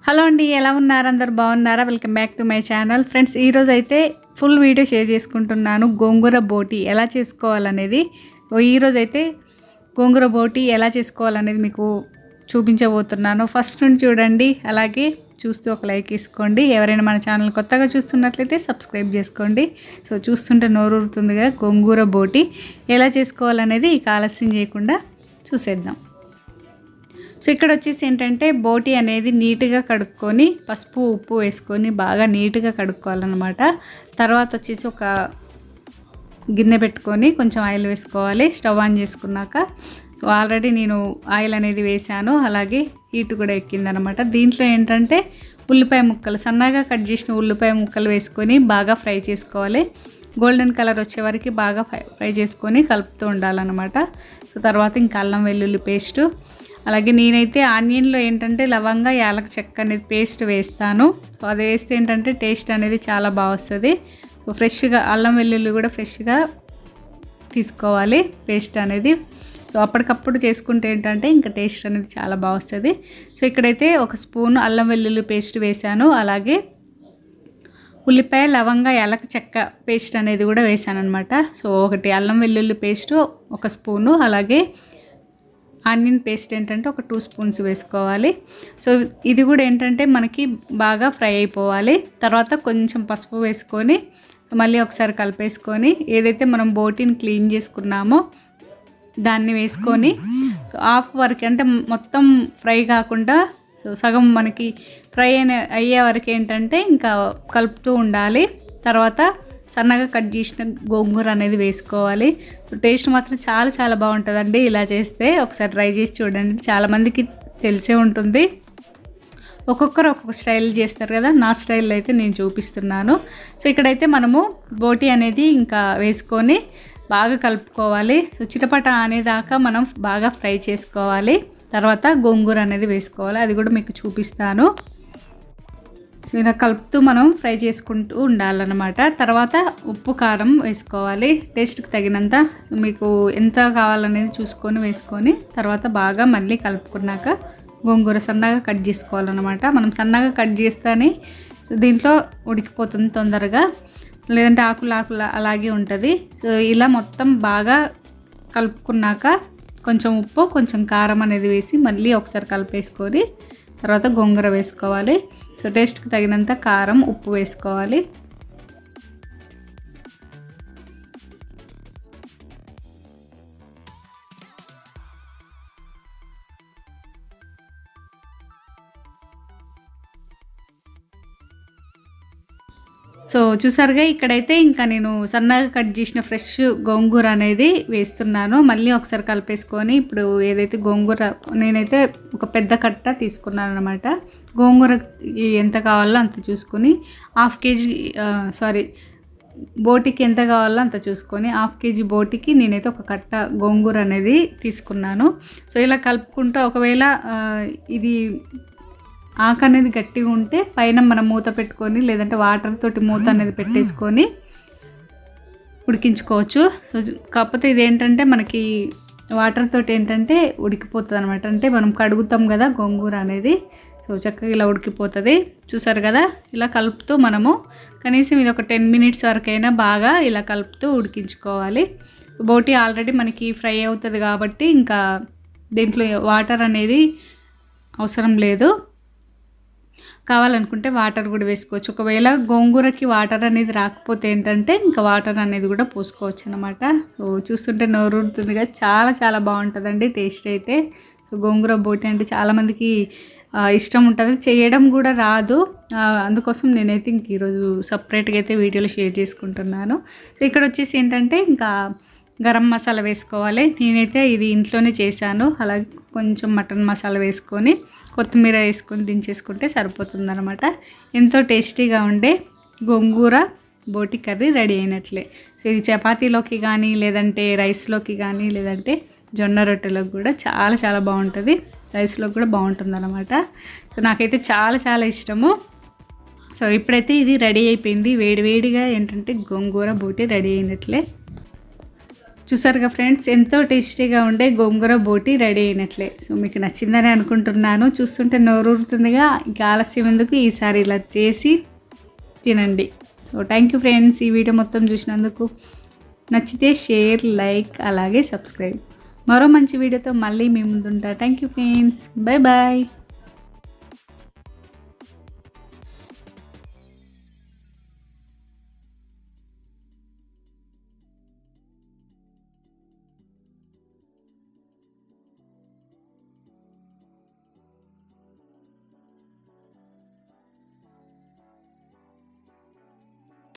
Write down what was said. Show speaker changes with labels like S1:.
S1: Hello అండి, ఎలా ఉన్నారు? అందరు బాగున్నారా? Welcome back to my channel. Friends, ఈరోజు అయితే ఫుల్ వీడియో షేర్ చేసుకుంటున్నాను. గోంగూర బోటి ఎలా చేసుకోవాలనేది. ఈరోజు అయితే గోంగూర బోటి ఎలా చేసుకోవాలనేది మీకు చూపించబోతున్నాను. ఫస్ట్ నుండి చూడండి, అలాగే చూస్తూ ఒక లైక్ వేసుకోండి. ఎవరైనా మన ఛానల్ కొత్తగా చూస్తున్నట్లయితే సబ్స్క్రైబ్ చేసుకోండి. సో చూస్తుంటే నోరూరుతుందిగా గోంగూర బోటి ఎలా చేసుకోవాలనేది ఇక ఆలస్యం చేయకుండా చూసేద్దాం. సో ఇక్కడ వచ్చేసి ఏంటంటే బోటి అనేది నీట్గా కడుక్కొని పసుపు ఉప్పు వేసుకొని బాగా నీట్గా కడుక్కోవాలన్నమాట. తర్వాత వచ్చేసి ఒక గిన్నె పెట్టుకొని కొంచెం ఆయిల్ వేసుకోవాలి. స్టవ్ ఆన్ చేసుకున్నాక సో ఆల్రెడీ నేను ఆయిల్ అనేది వేసాను, అలాగే హీట్ కూడా ఎక్కిందనమాట. దీంట్లో ఏంటంటే ఉల్లిపాయ ముక్కలు, సన్నగా కట్ చేసిన ఉల్లిపాయ ముక్కలు వేసుకొని బాగా ఫ్రై చేసుకోవాలి. గోల్డెన్ కలర్ వచ్చే వరకు బాగా ఫ్రై చేసుకొని కలుపుతూ ఉండాలన్నమాట. సో తర్వాత ఇంకా అల్లం వెల్లుల్లి పేస్టు, అలాగే నేనైతే ఆనియన్లో ఏంటంటే లవంగా యాలక చెక్క అనేది పేస్ట్ వేస్తాను. సో అది వేస్తే ఏంటంటే టేస్ట్ అనేది చాలా బాగా వస్తుంది. సో ఫ్రెష్గా అల్లం వెల్లుల్లి కూడా ఫ్రెష్గా తీసుకోవాలి పేస్ట్ అనేది. సో అప్పటికప్పుడు చేసుకుంటే ఏంటంటే ఇంకా టేస్ట్ అనేది చాలా బాగా వస్తుంది. సో ఇక్కడైతే ఒక స్పూన్ అల్లం వెల్లుల్లి పేస్ట్ వేసాను, అలాగే ఉల్లిపాయ లవంగా యాలక చెక్క పేస్ట్ అనేది కూడా వేసాను అనమాట. సో ఒకటి అల్లం వెల్లుల్లి పేస్ట్ ఒక స్పూను, అలాగే ఆనియన్ పేస్ట్ ఏంటంటే ఒక 2 స్పూన్స్ వేసుకోవాలి. సో ఇది కూడా ఏంటంటే మనకి బాగా ఫ్రై అయిపోవాలి. తర్వాత కొంచెం పసుపు వేసుకొని మళ్ళీ ఒకసారి కలిపేసుకొని ఏదైతే మనం బోటిని క్లీన్ చేసుకున్నామో దాన్ని వేసుకొని సో హాఫ్ వరకు అంటే మొత్తం ఫ్రై కాకుండా సో సగం మనకి ఫ్రై అయ్యే వరకు ఏంటంటే ఇంకా కలుపుతూ ఉండాలి. తర్వాత సన్నగా కట్ చేసిన గోంగూర అనేది వేసుకోవాలి. టేస్ట్ మాత్రం చాలా చాలా బాగుంటుందండి ఇలా చేస్తే. ఒకసారి ట్రై చేసి చూడండి, చాలామందికి తెలిసే ఉంటుంది. ఒక్కొక్కరు ఒక్కొక్క స్టైల్ చేస్తారు కదా, నా స్టైల్లో అయితే నేను చూపిస్తున్నాను. సో ఇక్కడైతే మనము బోటి అనేది ఇంకా వేసుకొని బాగా కలుపుకోవాలి. సో చిటపట అనేదాకా మనం బాగా ఫ్రై చేసుకోవాలి. తర్వాత గోంగూర అనేది వేసుకోవాలి, అది కూడా మీకు చూపిస్తాను. సో ఇలా కలుపుతూ మనం ఫ్రై చేసుకుంటూ ఉండాలన్నమాట. తర్వాత ఉప్పు కారం వేసుకోవాలి టేస్ట్కి తగినంత. మీకు ఎంత కావాలనేది చూసుకొని వేసుకొని తర్వాత బాగా మళ్ళీ కలుపుకున్నాక గోంగూర సన్నగా కట్ చేసుకోవాలన్నమాట. మనం సన్నగా కట్ చేస్తేనే సో దీంట్లో ఉడికిపోతుంది తొందరగా, లేదంటే ఆకులు అలాగే ఉంటుంది. సో ఇలా మొత్తం బాగా కలుపుకున్నాక కొంచెం ఉప్పు కొంచెం కారం అనేది వేసి మళ్ళీ ఒకసారి కలిపేసుకొని తర్వాత గోంగూర వేసుకోవాలి. సో టేస్ట్కి తగినంత కారం ఉప్పు వేసుకోవాలి. సో చూసారుగా ఇక్కడైతే ఇంకా నేను సన్నగా కట్ చేసిన ఫ్రెష్ గోంగూర అనేది వేస్తున్నాను. మళ్ళీ ఒకసారి కలిపేసుకొని ఇప్పుడు ఏదైతే గోంగూర నేనైతే ఒక పెద్ద కట్ట తీసుకున్నాను అనమాట. గోంగూర ఎంత కావాలో అంత చూసుకొని బోటికి ఎంత కావాలో అంత చూసుకొని 1/2 kg బోటికి నేనైతే ఒక కట్ట గోంగూర అనేది తీసుకున్నాను. సో ఇలా కలుపుకుంటూ ఒకవేళ ఇది ఆకు అనేది గట్టిగా ఉంటే పైన మనం మూత పెట్టుకొని లేదంటే వాటర్ తోటి మూత అనేది పెట్టేసుకొని ఉడికించుకోవచ్చు. సో కాకపోతే ఇదేంటంటే మనకి వాటర్ తోటి ఏంటంటే ఉడికిపోతుంది అనమాట. అంటే మనం కడుగుతాం కదా గోంగూర అనేది, సో చక్కగా ఇలా ఉడికిపోతుంది. చూసారు కదా, ఇలా కలుపుతూ మనము కనీసం ఇది ఒక 10 minutes వరకైనా బాగా ఇలా కలుపుతూ ఉడికించుకోవాలి. బోటి ఆల్రెడీ మనకి ఫ్రై అవుతుంది కాబట్టి ఇంకా దీంట్లో వాటర్ అనేది అవసరం లేదు. కావాలనుకుంటే వాటర్ కూడా వేసుకోవచ్చు. ఒకవేళ గోంగూరకి వాటర్ అనేది రాకపోతే ఏంటంటే ఇంకా వాటర్ అనేది కూడా పోసుకోవచ్చు అనమాట. సో చూస్తుంటే నోరూరుతుందిగా, చాలా చాలా బాగుంటుందండి టేస్ట్ అయితే. సో గోంగూర బోటి అంటే చాలామందికి ఇష్టం ఉంటుంది, చేయడం కూడా రాదు. అందుకోసం నేనైతే ఇంక ఈరోజు సపరేట్గా అయితే వీడియోలో షేర్ చేసుకుంటున్నాను. సో ఇక్కడ వచ్చేసి ఏంటంటే ఇంకా గరం మసాలా వేసుకోవాలి. నేనైతే ఇది ఇంట్లోనే చేశాను. అలాగే కొంచెం మటన్ మసాలా వేసుకొని కొత్తిమీర వేసుకొని దించేసుకుంటే సరిపోతుందన్నమాట. ఎంతో టేస్టీగా ఉండే గోంగూర బోటి కర్రీ రెడీ అయినట్లే. సో ఇది చపాతీలోకి కానీ లేదంటే రైస్లోకి కానీ లేదంటే జొన్న రొట్టెలోకి కూడా చాలా చాలా బాగుంటుంది. రైస్లోకి కూడా బాగుంటుందన్నమాట. సో నాకైతే చాలా చాలా ఇష్టము. సో ఇప్పుడైతే ఇది రెడీ అయిపోయింది. వేడివేడిగా ఏంటంటే గోంగూర బోటి రెడీ అయినట్లే. చూసారుగా ఫ్రెండ్స్, ఎంతో టేస్టీగా ఉండే గోంగూర బోటి రెడీ అయినట్లే. సో మీకు నచ్చిందని అనుకుంటున్నాను. చూస్తుంటే నోరూరుతుందిగా. ఇంకా ఆలస్యం ఎందుకు, ఈసారి ఇలా చేసి తినండి. సో థ్యాంక్ యూ ఫ్రెండ్స్, ఈ వీడియో మొత్తం చూసినందుకు. నచ్చితే షేర్, లైక్, అలాగే సబ్స్క్రైబ్. మరో మంచి వీడియోతో మళ్ళీ మీ ముందుంటా. Thank you friends, bye bye.